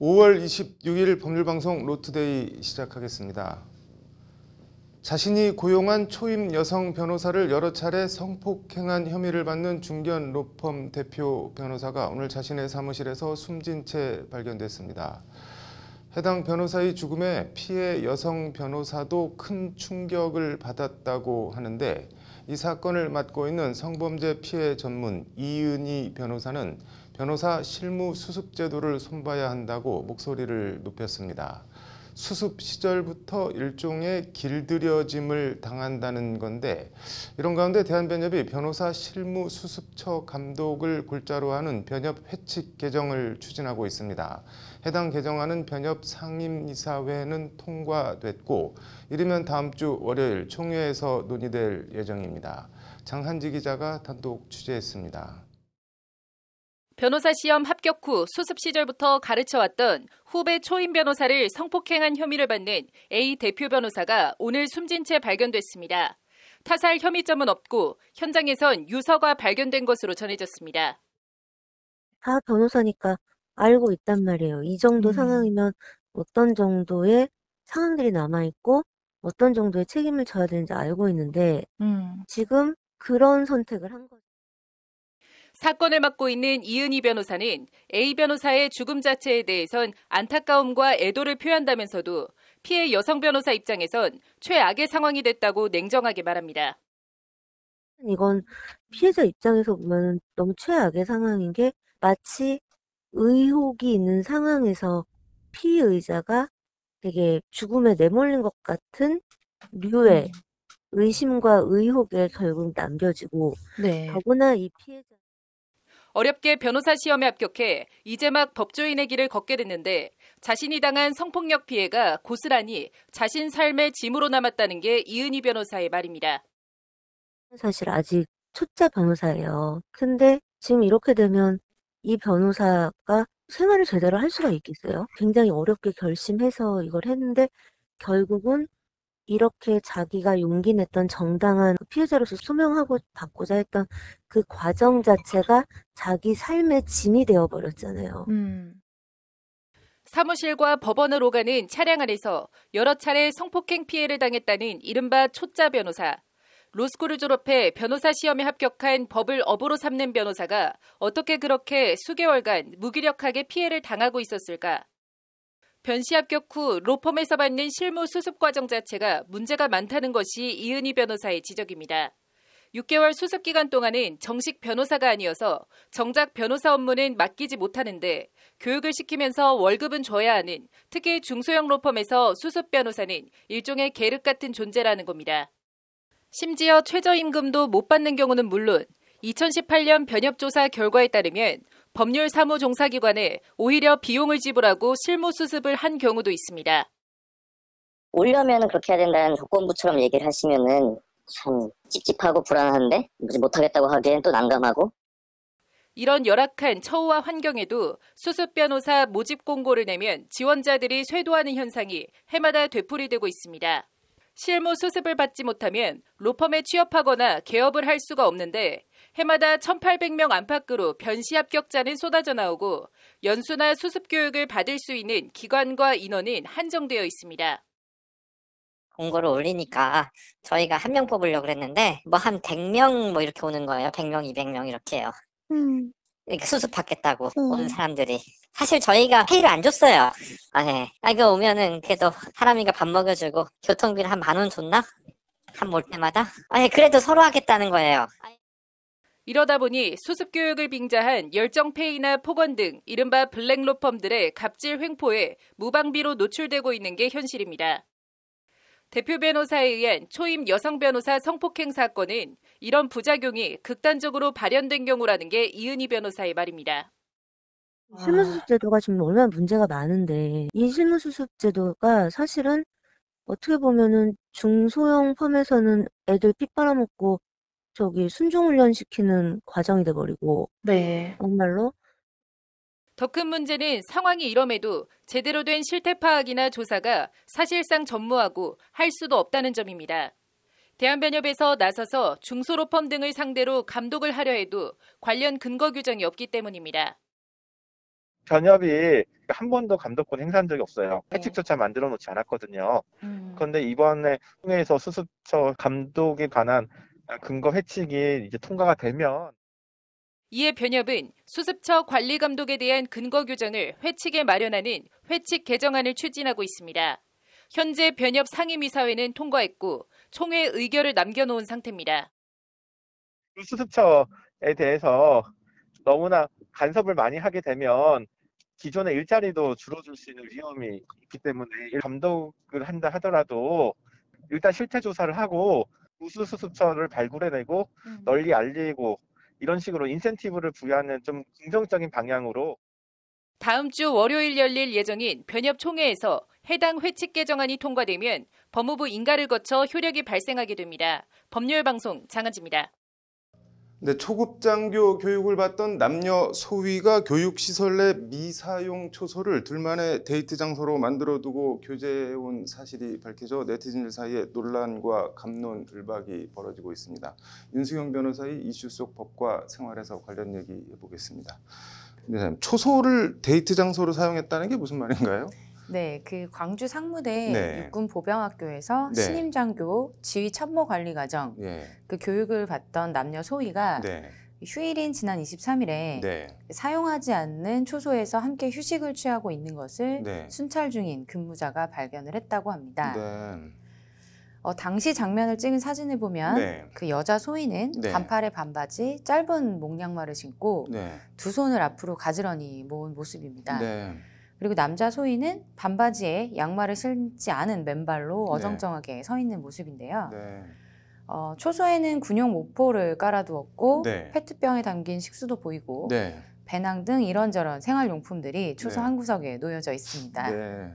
5월 26일 법률방송 로투데이 시작하겠습니다. 자신이 고용한 초임 여성 변호사를 여러 차례 성폭행한 혐의를 받는 중견 로펌 대표 변호사가 오늘 자신의 사무실에서 숨진 채 발견됐습니다. 해당 변호사의 죽음에 피해 여성 변호사도 큰 충격을 받았다고 하는데 이 사건을 맡고 있는 성범죄 피해 전문 이은희 변호사는 변호사 실무 수습 제도를 손봐야 한다고 목소리를 높였습니다. 수습 시절부터 일종의 길들여짐을 당한다는 건데 이런 가운데 대한변협이 변호사 실무 수습처 감독을 골자로 하는 변협 회칙 개정을 추진하고 있습니다. 해당 개정안은 변협 상임이사회는 통과됐고 이르면 다음 주 월요일 총회에서 논의될 예정입니다. 장한지 기자가 단독 취재했습니다. 변호사 시험 합격 후 수습 시절부터 가르쳐왔던 후배 초임 변호사를 성폭행한 혐의를 받는 A 대표 변호사가 오늘 숨진 채 발견됐습니다. 타살 혐의점은 없고 현장에선 유서가 발견된 것으로 전해졌습니다. 다 변호사니까 알고 있단 말이에요. 이 정도 상황이면 어떤 정도의 상황들이 남아있고 어떤 정도의 책임을 져야 되는지 알고 있는데 지금 그런 선택을 한 거죠. 사건을 맡고 있는 이은희 변호사는 A 변호사의 죽음 자체에 대해선 안타까움과 애도를 표한다면서도 피해 여성 변호사 입장에선 최악의 상황이 됐다고 냉정하게 말합니다. 이건 피해자 입장에서 보면 너무 최악의 상황인 게 마치 의혹이 있는 상황에서 피의자가 되게 죽음에 내몰린 것 같은 류의 의심과 의혹에 결국 남겨지고 더구나 이 피해자 어렵게 변호사 시험에 합격해 이제 막 법조인의 길을 걷게 됐는데 자신이 당한 성폭력 피해가 고스란히 자신 삶의 짐으로 남았다는 게 이은희 변호사의 말입니다. 사실 아직 초짜 변호사예요. 근데 지금 이렇게 되면 이 변호사가 생활을 제대로 할 수가 있겠어요? 굉장히 어렵게 결심해서 이걸 했는데 결국은 이렇게 자기가 용기 냈던 정당한 피해자로서 소명하고 받고자 했던 그 과정 자체가 자기 삶의 짐이 되어버렸잖아요. 사무실과 법원을 오가는 차량 안에서 여러 차례 성폭행 피해를 당했다는 이른바 초짜 변호사. 로스쿨을 졸업해 변호사 시험에 합격한 법을 업으로 삼는 변호사가 어떻게 그렇게 수개월간 무기력하게 피해를 당하고 있었을까? 변시 합격 후 로펌에서 받는 실무 수습 과정 자체가 문제가 많다는 것이 이은희 변호사의 지적입니다. 6개월 수습 기간 동안은 정식 변호사가 아니어서 정작 변호사 업무는 맡기지 못하는데 교육을 시키면서 월급은 줘야 하는 특히 중소형 로펌에서 수습 변호사는 일종의 계륵 같은 존재라는 겁니다. 심지어 최저임금도 못 받는 경우는 물론 2018년 변협조사 결과에 따르면 법률 사무 종사기관에 오히려 비용을 지불하고 실무 수습을 한 경우도 있습니다. 오려면 그렇게 해야 된다는 조건부처럼 얘기를 하시면은 참 찝찝하고 불안한데 못하겠다고 하기엔 또 난감하고. 이런 열악한 처우와 환경에도 수습 변호사 모집 공고를 내면 지원자들이 쇄도하는 현상이 해마다 되풀이되고 있습니다. 실무 수습을 받지 못하면 로펌에 취업하거나 개업을 할 수가 없는데 해마다 1,800명 안팎으로 변시 합격자는 쏟아져 나오고 연수나 수습 교육을 받을 수 있는 기관과 인원은 한정되어 있습니다. 공고를 올리니까 저희가 한 명 뽑으려고 그랬는데 한 100명 이렇게 오는 거예요. 100명, 200명 이렇게요. 이렇게 수습 받겠다고 오는 사람들이. 사실 저희가 페이를 안 줬어요. 이거 오면은 그래도 사람이가 밥 먹여주고 교통비를 한 10,000원 줬나? 한 몰 때마다? 그래도 서로 하겠다는 거예요. 이러다 보니 수습 교육을 빙자한 열정페이나 폭언 등 이른바 블랙 로펌들의 갑질 횡포에 무방비로 노출되고 있는 게 현실입니다. 대표 변호사에 의한 초임 여성 변호사 성폭행 사건은 이런 부작용이 극단적으로 발현된 경우라는 게 이은희 변호사의 말입니다. 실무수습 제도가 지금 얼마나 문제가 많은데 이 실무수습 제도가 사실은 어떻게 보면은 중소형 펌에서는 애들 피 빨아먹고 순종훈련 시키는 과정이 돼버리고 정말로 더 큰 문제는 상황이 이럼에도 제대로 된 실태 파악이나 조사가 사실상 전무하고 할 수도 없다는 점입니다. 대한변협에서 나서서 중소로펌 등을 상대로 감독을 하려 해도 관련 근거 규정이 없기 때문입니다. 변협이 한 번도 감독권 행사한 적이 없어요. 회칙조차 만들어 놓지 않았거든요. 그런데 이번에 총회에서 수습처 감독에 관한 근거 회칙이 이제 통과가 되면 이에 변협은 수습처 관리 감독에 대한 근거 규정을 회칙에 마련하는 회칙 개정안을 추진하고 있습니다. 현재 변협 상임이사회는 통과했고 총회 의결을 남겨놓은 상태입니다. 수습처에 대해서 너무나 간섭을 많이 하게 되면 기존의 일자리도 줄어들 수 있는 위험이 있기 때문에 감독을 한다 하더라도 일단 실태 조사를 하고 우수 수습처를 발굴해내고 널리 알리고 이런 식으로 인센티브를 부여하는 좀 긍정적인 방향으로 다음 주 월요일 열릴 예정인 변협 총회에서 해당 회칙 개정안이 통과되면 법무부 인가를 거쳐 효력이 발생하게 됩니다. 법률방송 장한지입니다. 네, 초급장교 교육을 받던 남녀 소위가 교육시설 내 미사용 초소를 둘만의 데이트 장소로 만들어두고 교제해온 사실이 밝혀져 네티즌들 사이에 논란과 갑론을박이 벌어지고 있습니다. 윤수경 변호사의 이슈 속 법과 생활에서 관련 얘기 해보겠습니다. 네, 초소를 데이트 장소로 사용했다는 게 무슨 말인가요? 네, 그 광주 상무대 네. 육군 보병학교에서 네. 신임장교 지휘 참모 관리 과정 예. 그 교육을 받던 남녀 소위가 네. 휴일인 지난 23일에 네. 사용하지 않는 초소에서 함께 휴식을 취하고 있는 것을 네. 순찰 중인 근무자가 발견을 했다고 합니다. 네. 당시 장면을 찍은 사진을 보면 네. 그 여자 소위는 네. 반팔에 반바지, 짧은 목양말을 신고 네. 두 손을 앞으로 가지런히 모은 모습입니다. 네. 그리고 남자 소위는 반바지에 양말을 신지 않은 맨발로 네. 어정쩡하게 서 있는 모습인데요. 네. 초소에는 군용 모포를 깔아두었고 네. 페트병에 담긴 식수도 보이고 네. 배낭 등 이런저런 생활용품들이 초소 네. 한 구석에 놓여져 있습니다. 네.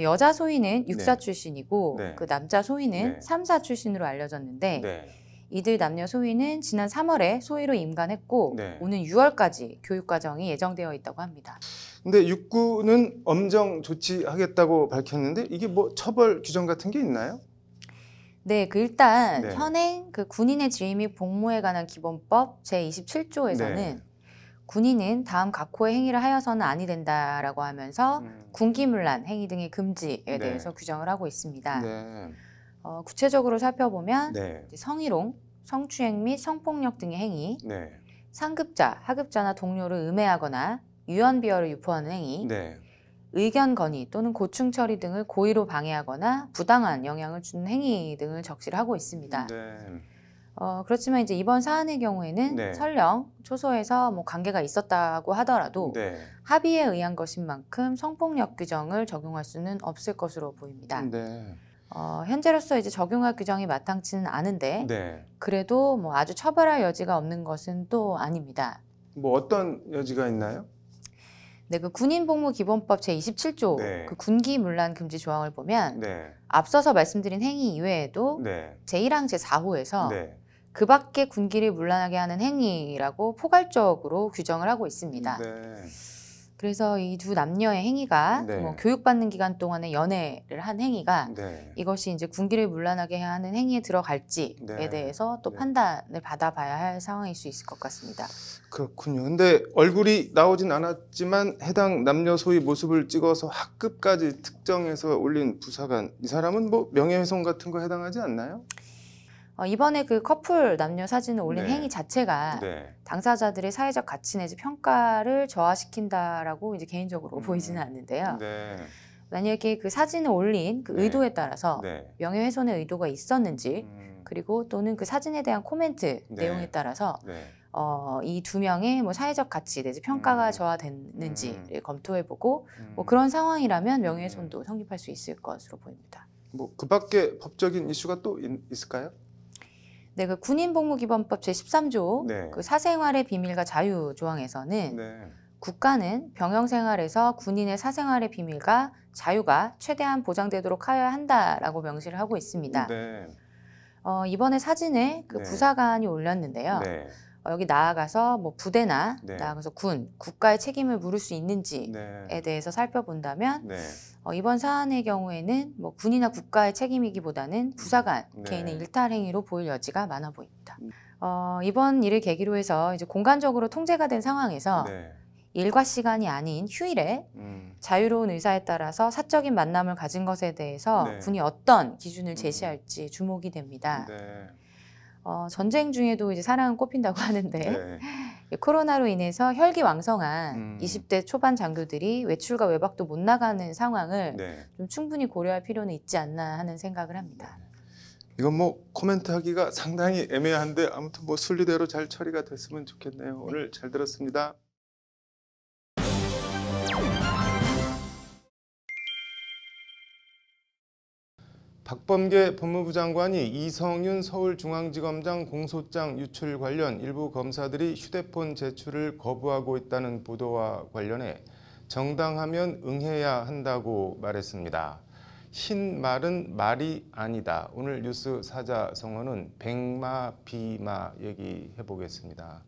여자 소위는 육사 네. 출신이고 네. 그 남자 소위는 네. 삼사 출신으로 알려졌는데 네. 이들 남녀 소위는 지난 3월에 소위로 임관했고 네. 오는 6월까지 교육 과정이 예정되어 있다고 합니다. 근데 육군은 엄정 조치하겠다고 밝혔는데 이게 뭐 처벌 규정 같은 게 있나요? 네, 일단 네. 현행 그 군인의 지휘 및 복무에 관한 기본법 제27조에서는 네. 군인은 다음 각호의 행위를 하여서는 아니 된다라고 하면서 군기문란 행위 등의 금지에 네. 대해서 규정을 하고 있습니다. 네. 구체적으로 살펴보면 네. 이제 성희롱, 성추행 및 성폭력 등의 행위, 네. 상급자, 하급자나 동료를 음해하거나 유언비어를 유포하는 행위, 네. 의견 건의 또는 고충 처리 등을 고의로 방해하거나 부당한 영향을 주는 행위 등을 적시를 하고 있습니다. 네. 그렇지만 이제 이번 사안의 경우에는 네. 설령 초소에서 뭐 관계가 있었다고 하더라도 네. 합의에 의한 것인 만큼 성폭력 규정을 적용할 수는 없을 것으로 보입니다. 네. 현재로서 이제 적용할 규정이 마땅치는 않은데 네. 그래도 뭐 아주 처벌할 여지가 없는 것은 또 아닙니다. 뭐 어떤 여지가 있나요? 네, 그 군인복무기본법 제27조 네. 그 군기문란 금지 조항을 보면 네. 앞서서 말씀드린 행위 이외에도 네. 제1항 제4호에서 네. 그 밖에 군기를 문란하게 하는 행위라고 포괄적으로 규정을 하고 있습니다. 네. 그래서 이 두 남녀의 행위가 네. 뭐 교육받는 기간 동안에 연애를 한 행위가 네. 이것이 이제 군기를 문란하게 하는 행위에 들어갈지에 네. 대해서 또 네. 판단을 받아봐야 할 상황일 수 있을 것 같습니다. 그렇군요. 근데 얼굴이 나오진 않았지만 해당 남녀 소위 모습을 찍어서 학급까지 특정해서 올린 부사관 이 사람은 뭐 명예훼손 같은 거 해당하지 않나요? 이번에 그 커플 남녀 사진을 올린 네. 행위 자체가 네. 당사자들의 사회적 가치 내지 평가를 저하시킨다라고 이제 개인적으로 보이지는 않는데요. 네. 만약에 그 사진을 올린 그 네. 의도에 따라서 네. 명예훼손의 의도가 있었는지 그리고 또는 그 사진에 대한 코멘트 네. 내용에 따라서 네. 이 두 명의 뭐 사회적 가치 내지 평가가 저하됐는지를 검토해보고 뭐 그런 상황이라면 명예훼손도 성립할 수 있을 것으로 보입니다. 뭐 그밖에 법적인 이슈가 또 있을까요? 네, 그 군인복무기본법 제13조 네. 그 사생활의 비밀과 자유 조항에서는 네. 국가는 병영생활에서 군인의 사생활의 비밀과 자유가 최대한 보장되도록 하여야 한다라고 명시를 하고 있습니다. 네. 이번에 사진을 그 네. 부사관이 올렸는데요. 네. 여기 나아가서 뭐 부대나 네. 나아가서 군, 국가의 책임을 물을 수 있는지에 네. 대해서 살펴본다면 네. 이번 사안의 경우에는 뭐 군이나 국가의 책임이기보다는 부사관 네. 개인의 일탈 행위로 보일 여지가 많아 보입니다. 이번 일을 계기로 해서 이제 공간적으로 통제가 된 상황에서 네. 일과 시간이 아닌 휴일에 자유로운 의사에 따라서 사적인 만남을 가진 것에 대해서 네. 군이 어떤 기준을 제시할지 주목이 됩니다. 네. 전쟁 중에도 이제 사랑은 꼽힌다고 하는데 네. 코로나로 인해서 혈기왕성한 음. 20대 초반 장교들이 외출과 외박도 못 나가는 상황을 네. 좀 충분히 고려할 필요는 있지 않나 하는 생각을 합니다. 이건 뭐 코멘트하기가 상당히 애매한데 아무튼 뭐 순리대로 잘 처리가 됐으면 좋겠네요. 오늘 잘 들었습니다. 박범계 법무부 장관이 이성윤 서울중앙지검장 공소장 유출 관련 일부 검사들이 휴대폰 제출을 거부하고 있다는 보도와 관련해 정당하면 응해야 한다고 말했습니다. 흰 말은 말이 아니다. 오늘 뉴스 사자성어는 백마 비마 얘기해 보겠습니다.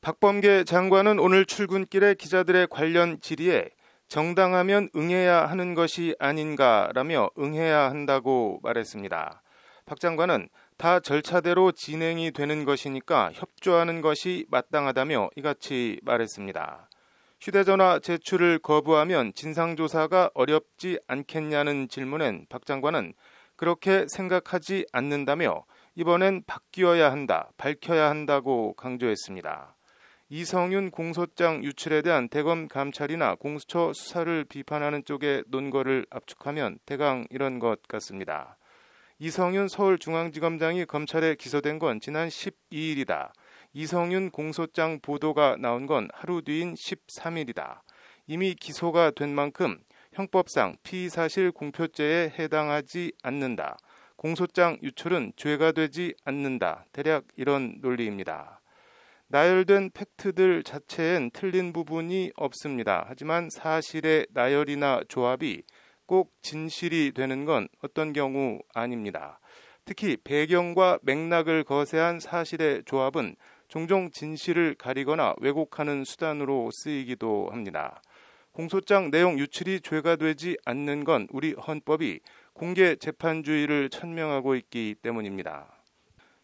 박범계 장관은 오늘 출근길에 기자들의 관련 질의에 정당하면 응해야 하는 것이 아닌가라며 응해야 한다고 말했습니다. 박 장관은 다 절차대로 진행이 되는 것이니까 협조하는 것이 마땅하다며 이같이 말했습니다. 휴대전화 제출을 거부하면 진상조사가 어렵지 않겠냐는 질문엔 박 장관은 그렇게 생각하지 않는다며 이번엔 바뀌어야 한다, 밝혀야 한다고 강조했습니다. 이성윤 공소장 유출에 대한 대검 감찰이나 공수처 수사를 비판하는 쪽의 논거를 압축하면 대강 이런 것 같습니다. 이성윤 서울중앙지검장이 검찰에 기소된 건 지난 12일이다. 이성윤 공소장 보도가 나온 건 하루 뒤인 13일이다. 이미 기소가 된 만큼 형법상 피의사실 공표죄에 해당하지 않는다. 공소장 유출은 죄가 되지 않는다. 대략 이런 논리입니다. 나열된 팩트들 자체엔 틀린 부분이 없습니다. 하지만 사실의 나열이나 조합이 꼭 진실이 되는 건 어떤 경우 아닙니다. 특히 배경과 맥락을 거세한 사실의 조합은 종종 진실을 가리거나 왜곡하는 수단으로 쓰이기도 합니다. 공소장 내용 유출이 죄가 되지 않는 건 우리 헌법이 공개 재판주의를 천명하고 있기 때문입니다.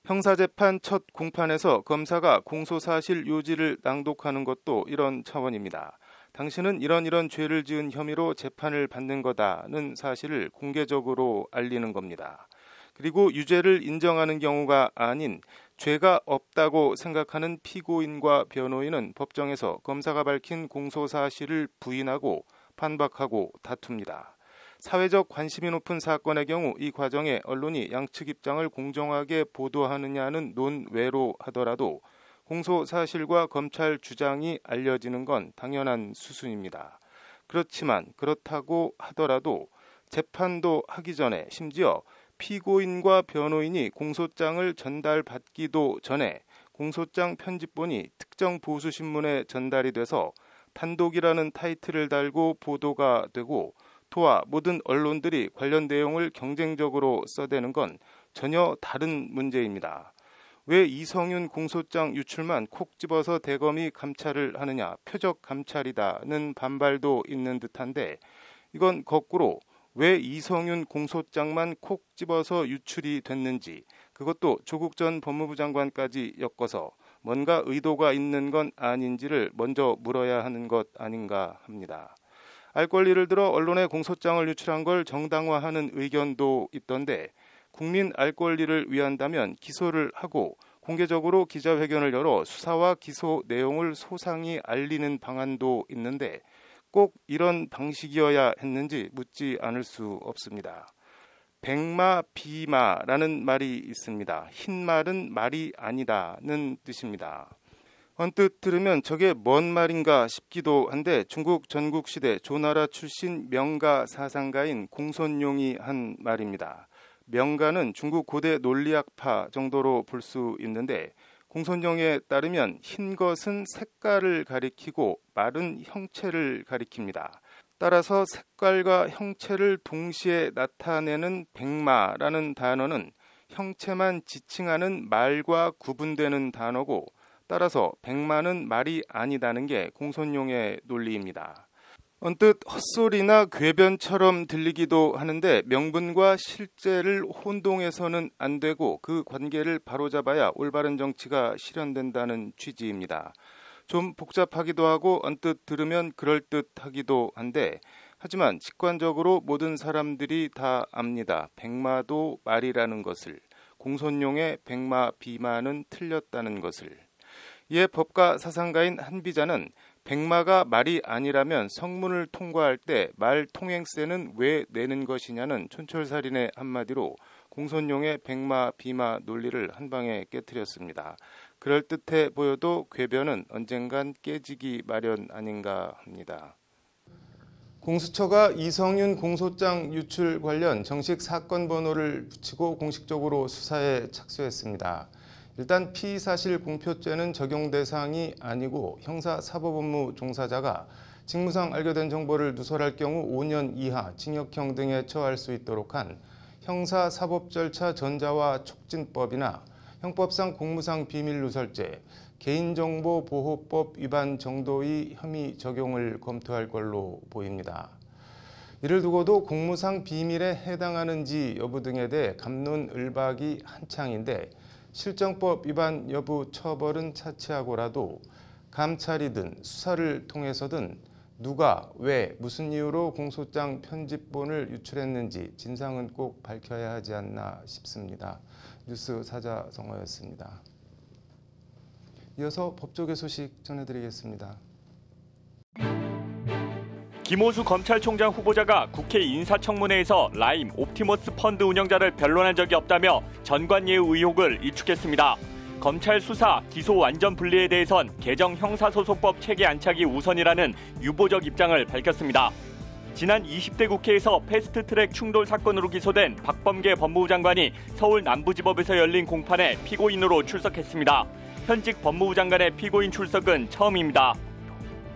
형사재판 첫 공판에서 검사가 공소사실 요지를 낭독하는 것도 이런 차원입니다. 당신은 이런 죄를 지은 혐의로 재판을 받는 거다는 사실을 공개적으로 알리는 겁니다. 그리고 유죄를 인정하는 경우가 아닌 죄가 없다고 생각하는 피고인과 변호인은 법정에서 검사가 밝힌 공소사실을 부인하고 반박하고 다툽니다. 사회적 관심이 높은 사건의 경우 이 과정에 언론이 양측 입장을 공정하게 보도하느냐는 논외로 하더라도 공소사실과 검찰 주장이 알려지는 건 당연한 수순입니다. 그렇지만 그렇다고 하더라도 재판도 하기 전에 심지어 피고인과 변호인이 공소장을 전달받기도 전에 공소장 편집본이 특정 보수신문에 전달이 돼서 단독이라는 타이틀을 달고 보도가 되고 토와 모든 언론들이 관련 내용을 경쟁적으로 써대는 건 전혀 다른 문제입니다. 왜 이성윤 공소장 유출만 콕 집어서 대검이 감찰을 하느냐, 표적 감찰이다는 반발도 있는 듯한데 이건 거꾸로 왜 이성윤 공소장만 콕 집어서 유출이 됐는지, 그것도 조국 전 법무부 장관까지 엮어서 뭔가 의도가 있는 건 아닌지를 먼저 물어야 하는 것 아닌가 합니다. 알 권리를 들어 언론에 공소장을 유출한 걸 정당화하는 의견도 있던데 국민 알 권리를 위한다면 기소를 하고 공개적으로 기자회견을 열어 수사와 기소 내용을 소상히 알리는 방안도 있는데 꼭 이런 방식이어야 했는지 묻지 않을 수 없습니다. 백마 비마라는 말이 있습니다. 흰 말은 말이 아니다는 뜻입니다. 언뜻 들으면 저게 뭔 말인가 싶기도 한데 중국 전국시대 조나라 출신 명가 사상가인 공손용이 한 말입니다. 명가는 중국 고대 논리학파 정도로 볼 수 있는데 공손용에 따르면 흰 것은 색깔을 가리키고 말은 형체를 가리킵니다. 따라서 색깔과 형체를 동시에 나타내는 백마라는 단어는 형체만 지칭하는 말과 구분되는 단어고 따라서 백마는 말이 아니다는 게 공손용의 논리입니다. 언뜻 헛소리나 궤변처럼 들리기도 하는데 명분과 실제를 혼동해서는 안 되고 그 관계를 바로잡아야 올바른 정치가 실현된다는 취지입니다. 좀 복잡하기도 하고 언뜻 들으면 그럴듯하기도 한데 하지만 직관적으로 모든 사람들이 다 압니다. 백마도 말이라는 것을, 공손용의 백마 비마는 틀렸다는 것을. 이에 법과 사상가인 한비자는 백마가 말이 아니라면 성문을 통과할 때 말 통행세는 왜 내는 것이냐는 촌철살인의 한마디로 공손용의 백마 비마 논리를 한방에 깨트렸습니다. 그럴듯해 보여도 궤변은 언젠간 깨지기 마련 아닌가 합니다. 공수처가 이성윤 공소장 유출 관련 정식 사건 번호를 붙이고 공식적으로 수사에 착수했습니다. 일단 피의사실 공표죄는 적용 대상이 아니고 형사사법업무 종사자가 직무상 알게된 정보를 누설할 경우 5년 이하 징역형 등에 처할 수 있도록 한 형사사법절차 전자화 촉진법이나 형법상 공무상 비밀누설죄, 개인정보보호법 위반 정도의 혐의 적용을 검토할 걸로 보입니다. 이를 두고도 공무상 비밀에 해당하는지 여부 등에 대해 갑론을박이 한창인데 실정법 위반 여부 처벌은 차치하고라도 감찰이든 수사를 통해서든 누가 왜 무슨 이유로 공소장 편집본을 유출했는지 진상은 꼭 밝혀야 하지 않나 싶습니다. 뉴스 사자성어였습니다. 이어서 법조계 소식 전해드리겠습니다. 김호수 검찰총장 후보자가 국회 인사청문회에서 라임 옵티머스 펀드 운영자를 변론한 적이 없다며 전관예우 의혹을 일축했습니다. 검찰 수사, 기소 완전 분리에 대해선 개정 형사소송법 체계 안착이 우선이라는 유보적 입장을 밝혔습니다. 지난 20대 국회에서 패스트트랙 충돌 사건으로 기소된 박범계 법무부 장관이 서울 남부지법에서 열린 공판에 피고인으로 출석했습니다. 현직 법무부 장관의 피고인 출석은 처음입니다.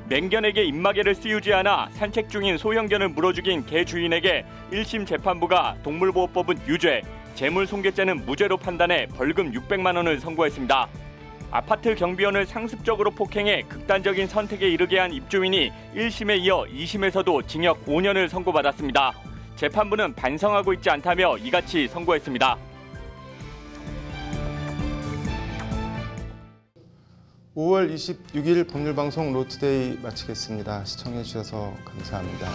맹견에게 입마개를 씌우지 않아 산책 중인 소형견을 물어 죽인 개 주인에게 1심 재판부가 동물보호법은 유죄, 재물손괴죄는 무죄로 판단해 벌금 600만 원을 선고했습니다. 아파트 경비원을 상습적으로 폭행해 극단적인 선택에 이르게 한 입주민이 1심에 이어 2심에서도 징역 5년을 선고받았습니다. 재판부는 반성하고 있지 않다며 이같이 선고했습니다. 5월 26일 법률방송 로투데이 마치겠습니다. 시청해주셔서 감사합니다.